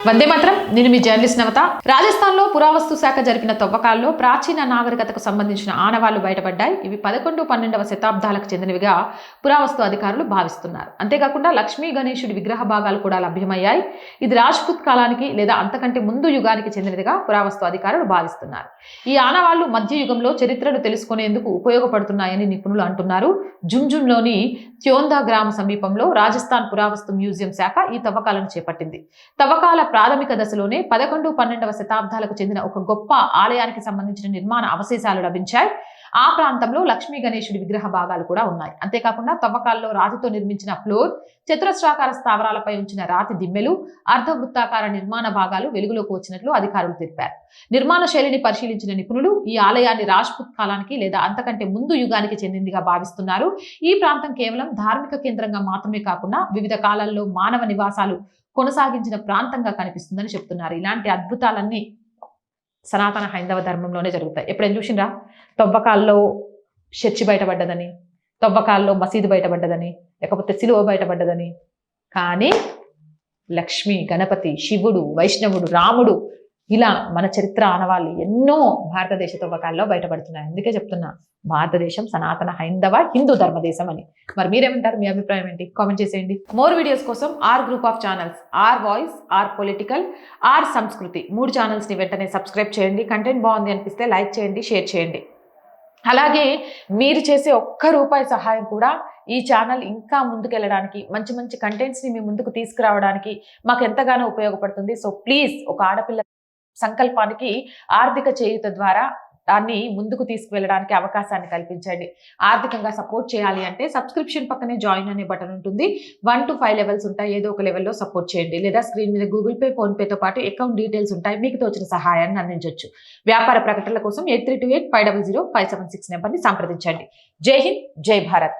వందే మాత్రం. నేను మీ జర్నలిస్ట్ నవత. రాజస్థాన్లో పురావస్తు శాఖ జరిపిన తవ్వకాల్లో ప్రాచీన నాగరికతకు సంబంధించిన ఆనవాళ్లు బయటపడ్డాయి. ఇవి 11-12వ శతాబ్దాలకు చెందినవిగా పురావస్తు అధికారులు భావిస్తున్నారు. అంతేకాకుండా లక్ష్మీ గణేశుడి విగ్రహ భాగాలు కూడా లభ్యమయ్యాయి. ఇది రాజ్పుత్ కాలానికి లేదా అంతకంటే ముందు యుగానికి చెందినదిగా పురావస్తు అధికారులు భావిస్తున్నారు. ఈ ఆనవాళ్లు మధ్యయుగంలో చరిత్రను తెలుసుకునేందుకు ఉపయోగపడుతున్నాయని నిపుణులు అంటున్నారు. జుంజున్లోని త్యోందా గ్రామ సమీపంలో రాజస్థాన్ పురావస్తు మ్యూజియం శాఖ ఈ తవ్వకాలను చేపట్టింది. తవ్వకాల ప్రాథమిక దశలోనే 11-12వ శతాబ్దాలకు చెందిన ఒక గొప్ప ఆలయానికి సంబంధించిన నిర్మాణ అవశేషాలు లభించాయి. ఆ ప్రాంతంలో లక్ష్మీ గణేశుడి విగ్రహ భాగాలు కూడా ఉన్నాయి. అంతేకాకుండా తవ్వకాల్లో రాతితో నిర్మించిన ఫ్లోర్, చతురస్రాకార స్థావరాలపై ఉంచిన రాతి దిమ్మెలు, అర్ధవృత్తాకార నిర్మాణ భాగాలు వెలుగులోకి వచ్చినట్లు అధికారులు తెలిపారు. నిర్మాణ శైలిని పరిశీలించిన నిపుణులు ఈ ఆలయాన్ని రాజ్పుత్ కాలానికి లేదా అంతకంటే ముందు యుగానికి చెందిందిగా భావిస్తున్నారు. ఈ ప్రాంతం కేవలం ధార్మిక కేంద్రంగా మాత్రమే కాకుండా వివిధ కాలాల్లో మానవ నివాసాలు కొనసాగించిన ప్రాంతంగా కనిపిస్తుందని చెప్తున్నారు. ఇలాంటి అద్భుతాలన్నీ సనాతన హైందవ ధర్మంలోనే జరుగుతాయి. ఎప్పుడైనా చూసిండ్రా తవ్వకాల్లో చర్చి బయటపడ్డదని, తవ్వకాల్లో మసీదు బయటపడ్డదని, లేకపోతే సిలువ బయటపడ్డదని? కానీ లక్ష్మి, గణపతి, శివుడు, వైష్ణవుడు, రాముడు, ఇలా మన చరిత్ర ఆనవాళ్ళు ఎన్నో భారతదేశ తవ్వకాల్లో బయటపడుతున్నాయి. అందుకే చెప్తున్నా భారతదేశం సనాతన హైందవ హిందూ ధర్మదేశం అని. మరి మీరేమంటారు? మీ అభిప్రాయం ఏంటి? కామెంట్ చేసేయండి. మోర్ వీడియోస్ కోసం or group of channels, or voice, or political, or Sanskriti 3 ఛానల్స్ని వెంటనే సబ్స్క్రైబ్ చేయండి. కంటెంట్ బాగుంది అనిపిస్తే లైక్ చేయండి, షేర్ చేయండి. అలాగే మీరు చేసే ₹1 సహాయం కూడా ఈ ఛానల్ ఇంకా ముందుకెళ్ళడానికి, మంచి మంచి కంటెంట్స్ని మీ ముందుకు తీసుకురావడానికి మాకు ఎంతగానో ఉపయోగపడుతుంది. సో ప్లీజ్, ఒక ఆడపిల్ల సంకల్పానికి ఆర్థిక చేయూత ద్వారా దాన్ని ముందుకు తీసుకువెళ్ళడానికి అవకాశాన్ని కల్పించండి. ఆర్థికంగా సపోర్ట్ చేయాలి అంటే సబ్స్క్రిప్షన్ పక్కనే జాయిన్ అనే బటన్ ఉంటుంది. 1 to 5 లెవెల్స్ ఉంటాయి. ఏదో ఒక లెవెల్లో సపోర్ట్ చేయండి. లేదా స్క్రీన్ మీద గూగుల్ పే, ఫోన్ పేతో పాటు అకౌంట్ డీటెయిల్స్ ఉంటాయి. మీకు తోచిన సహాయాన్ని అందించవచ్చు. వ్యాపార ప్రకటనల కోసం 8328500576 నెంబర్ని సంప్రదించండి. జై హింద్, జై భారత్.